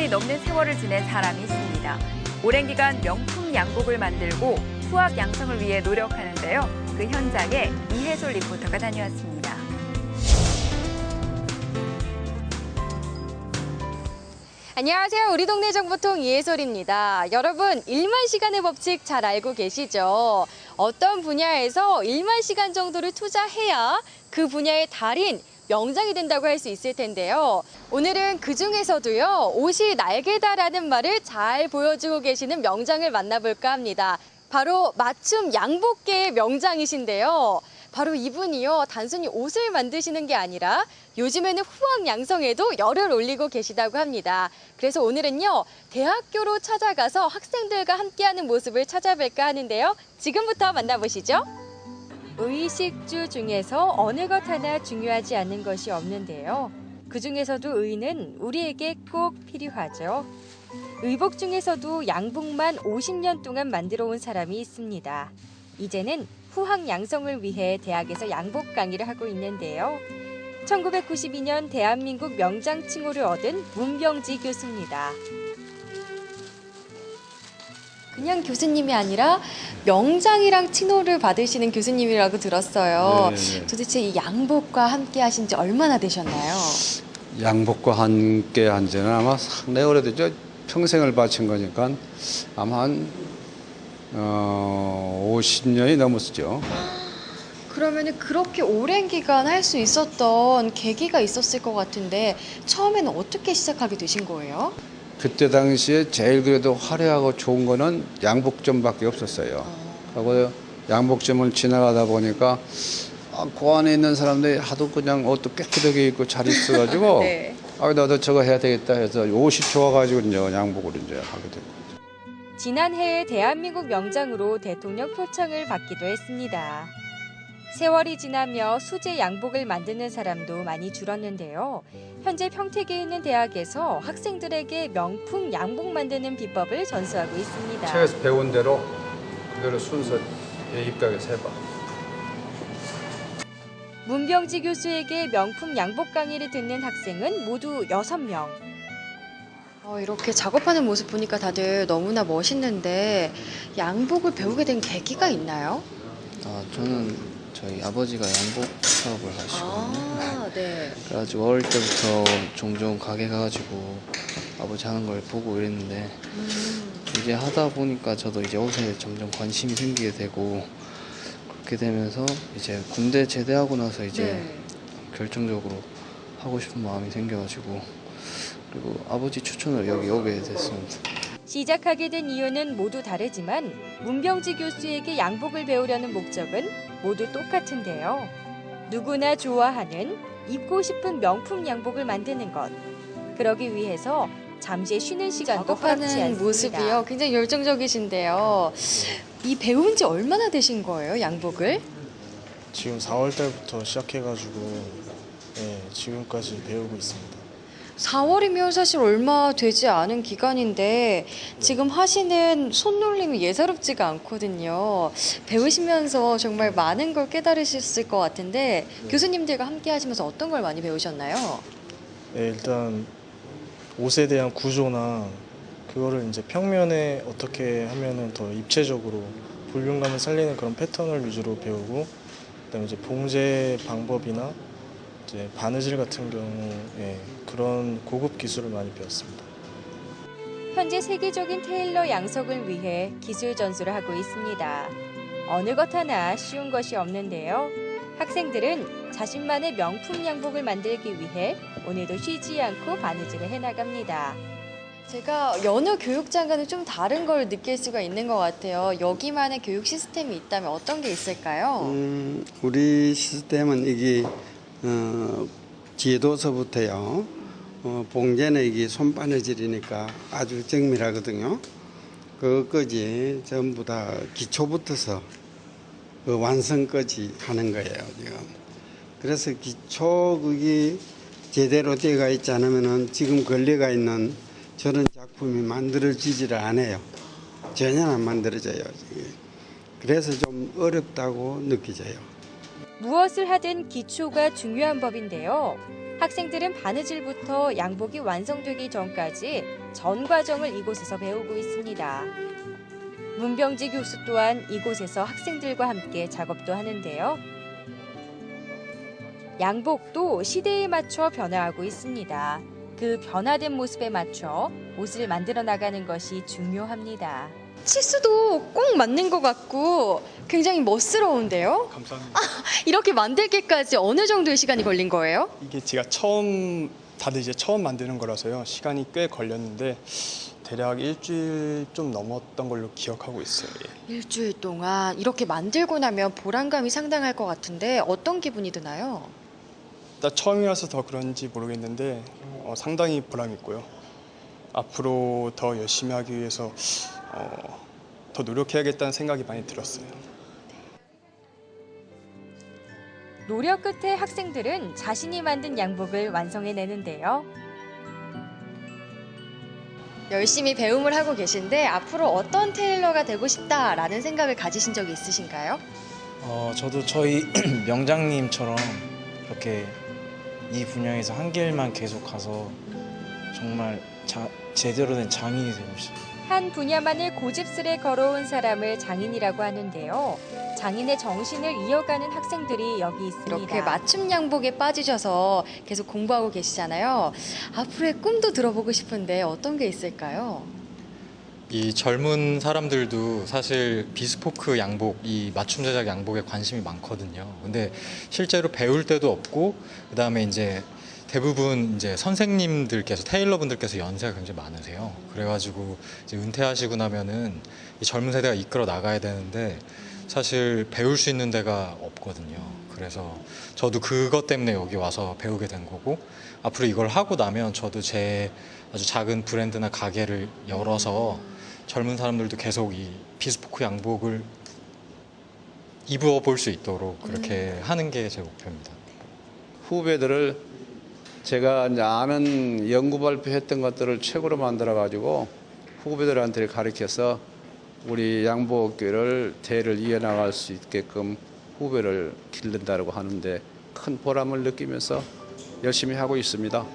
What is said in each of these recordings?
10년이 넘는 세월을 지낸 사람이 있습니다. 오랜 기간 명품 양복을 만들고 후학 양성을 위해 노력하는데요. 그 현장에 이혜솔 리포터가 다녀왔습니다. 안녕하세요. 우리 동네 정보통 이혜솔입니다. 여러분, 1만 시간의 법칙 잘 알고 계시죠? 어떤 분야에서 1만 시간 정도를 투자해야 그 분야의 달인, 명장이 된다고 할 수 있을 텐데요. 오늘은 그중에서도요, 옷이 날개다라는 말을 잘 보여주고 계시는 명장을 만나볼까 합니다. 바로 맞춤 양복계의 명장이신데요. 바로 이분이요, 단순히 옷을 만드시는 게 아니라 요즘에는 후학 양성에도 열을 올리고 계시다고 합니다. 그래서 오늘은요, 대학교로 찾아가서 학생들과 함께하는 모습을 찾아뵐까 하는데요. 지금부터 만나보시죠. 의식주 중에서 어느 것 하나 중요하지 않는 것이 없는데요. 그중에서도 의는 우리에게 꼭 필요하죠. 의복 중에서도 양복만 50년 동안 만들어 온 사람이 있습니다. 이제는 후학 양성을 위해 대학에서 양복 강의를 하고 있는데요. 1992년 대한민국 명장 칭호를 얻은 문병지 교수입니다. 그냥 교수님이 아니라 명장이랑 칭호를 받으시는 교수님이라고 들었어요. 네. 도대체 이 양복과 함께 하신 지 얼마나 되셨나요? 양복과 함께 한 지는 아마 상당히 오래됐죠. 평생을 바친 거니까 아마 한 50년이 넘었죠. 그러면 그렇게 오랜 기간 할 수 있었던 계기가 있었을 것 같은데 처음에는 어떻게 시작하게 되신 거예요? 그때 당시에 제일 그래도 화려하고 좋은 거는 양복점밖에 없었어요. 그리고 양복점을 지나가다 보니까 그 안에 있는 사람들이 하도 그냥 옷도 깨끗하게 입고 잘 있어가지고 네. 나도 저거 해야 되겠다 해서 옷이 좋아가지고 이제 양복을 이제 하게 됐고. 지난해에 대한민국 명장으로 대통령 표창을 받기도 했습니다. 세월이 지나며 수제 양복을 만드는 사람도 많이 줄었는데요. 현재 평택에 있는 대학에서 학생들에게 명품 양복 만드는 비법을 전수하고 있습니다. 책에서 배운 대로 그대로 순서 입각해서 해봐. 문병지 교수에게 명품 양복 강의를 듣는 학생은 모두 6명. 이렇게 작업하는 모습 보니까 다들 너무나 멋있는데 양복을 배우게 된 계기가 있나요? 저는 저희 아버지가 양복 사업을 하시거든요. 네. 그래가지고 어릴 때부터 종종 가게 가가지고 아버지 하는 걸 보고 이랬는데 이제 하다 보니까 저도 이제 옷에 점점 관심이 생기게 되고 그렇게 되면서 이제 군대 제대하고 나서 이제 결정적으로 하고 싶은 마음이 생겨가지고 그리고 아버지 추천으로 여기 오게 됐습니다. 시작하게 된 이유는 모두 다르지만 문병지 교수에게 양복을 배우려는 목적은 모두 똑같은데요. 누구나 좋아하는 입고 싶은 명품 양복을 만드는 것. 그러기 위해서 잠시 쉬는 시간도 허락지 않습니다. 작업하는 모습이요. 굉장히 열정적이신데요. 이 배운 지 얼마나 되신 거예요, 양복을? 지금 4월 달부터 시작해가지고 지금까지 배우고 있습니다. 4월이면 사실 얼마 되지 않은 기간인데 지금 하시는 손놀림이 예사롭지가 않거든요. 배우시면서 정말 많은 걸 깨달으셨을 것 같은데 교수님들과 함께 하시면서 어떤 걸 많이 배우셨나요? 네, 일단 옷에 대한 구조나 그거를 이제 평면에 어떻게 하면은 더 입체적으로 볼륨감을 살리는 그런 패턴을 위주로 배우고 그다음에 이제 봉제 방법이나 이제 바느질 같은 경우에 그런 고급 기술을 많이 배웠습니다. 현재 세계적인 테일러 양성을 위해 기술 전수를 하고 있습니다. 어느 것 하나 쉬운 것이 없는데요. 학생들은 자신만의 명품 양복을 만들기 위해 오늘도 쉬지 않고 바느질을 해나갑니다. 제가 여느 교육장과는 좀 다른 걸 느낄 수가 있는 것 같아요. 여기만의 교육 시스템이 있다면 어떤 게 있을까요? 우리 시스템은 이게 지도서부터요. 봉제는 이게 손바느질이니까 아주 정밀하거든요. 그것까지 전부 다 기초부터서 그 완성까지 하는 거예요, 지금. 그래서 기초 그게 제대로 되어 있지 않으면은 지금 걸려가 있는 저런 작품이 만들어지지를 않아요. 전혀 안 만들어져요. 그래서 좀 어렵다고 느껴져요. 무엇을 하든 기초가 중요한 법인데요. 학생들은 바느질부터 양복이 완성되기 전까지 전 과정을 이곳에서 배우고 있습니다. 문병지 교수 또한 이곳에서 학생들과 함께 작업도 하는데요. 양복도 시대에 맞춰 변화하고 있습니다. 그 변화된 모습에 맞춰 옷을 만들어 나가는 것이 중요합니다. 치수도 꼭 맞는 것 같고 굉장히 멋스러운데요? 감사합니다. 이렇게 만들기까지 어느 정도의 시간이 걸린 거예요? 이게 제가 다들 이제 처음 만드는 거라서요. 시간이 꽤 걸렸는데 대략 일주일 좀 넘었던 걸로 기억하고 있어요. 예. 일주일 동안 이렇게 만들고 나면 보람감이 상당할 것 같은데 어떤 기분이 드나요? 일단 처음이라서 더 그런지 모르겠는데 상당히 보람 있고요. 앞으로 더 열심히 하기 위해서 더 노력해야겠다는 생각이 많이 들었어요. 노력 끝에 학생들은 자신이 만든 양복을 완성해내는데요. 열심히 배움을 하고 계신데 앞으로 어떤 테일러가 되고 싶다라는 생각을 가지신 적이 있으신가요? 저도 저희 명장님처럼 이렇게 이 분야에서 한 길만 계속 가서 정말 제대로 된 장인이 되고 싶어요. 한 분야만을 고집스레 걸어온 사람을 장인이라고 하는데요. 장인의 정신을 이어가는 학생들이 여기 있습니다. 이렇게 맞춤 양복에 빠지셔서 계속 공부하고 계시잖아요. 앞으로의 꿈도 들어보고 싶은데 어떤 게 있을까요? 이 젊은 사람들도 사실 비스포크 양복, 이 맞춤 제작 양복에 관심이 많거든요. 근데 실제로 배울 때도 없고, 그다음에 이제 대부분 이제 선생님들께서, 테일러분들께서 연세가 굉장히 많으세요. 그래가지고 이제 은퇴하시고 나면은 이 젊은 세대가 이끌어 나가야 되는데 사실 배울 수 있는 데가 없거든요. 그래서 저도 그것 때문에 여기 와서 배우게 된 거고, 앞으로 이걸 하고 나면 저도 제 아주 작은 브랜드나 가게를 열어서 젊은 사람들도 계속 이 비스포크 양복을 입어 볼 수 있도록 그렇게 하는 게 제 목표입니다. 후배들을 제가 이제 아는 연구 발표했던 것들을 책으로 만들어 가지고 후배들한테 가르쳐서 우리 양복계를 대를 이어나갈 수 있게끔 후배를 기른다고 하는데 큰 보람을 느끼면서 열심히 하고 있습니다.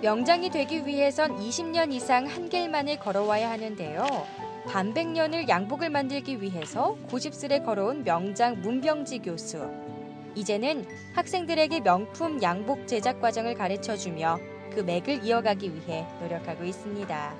명장이 되기 위해선 20년 이상 한 길만을 걸어와야 하는데요. 반백년을 양복을 만들기 위해서 고집스레 걸어온 명장 문병지 교수. 이제는 학생들에게 명품 양복 제작 과정을 가르쳐주며 그 맥을 이어가기 위해 노력하고 있습니다.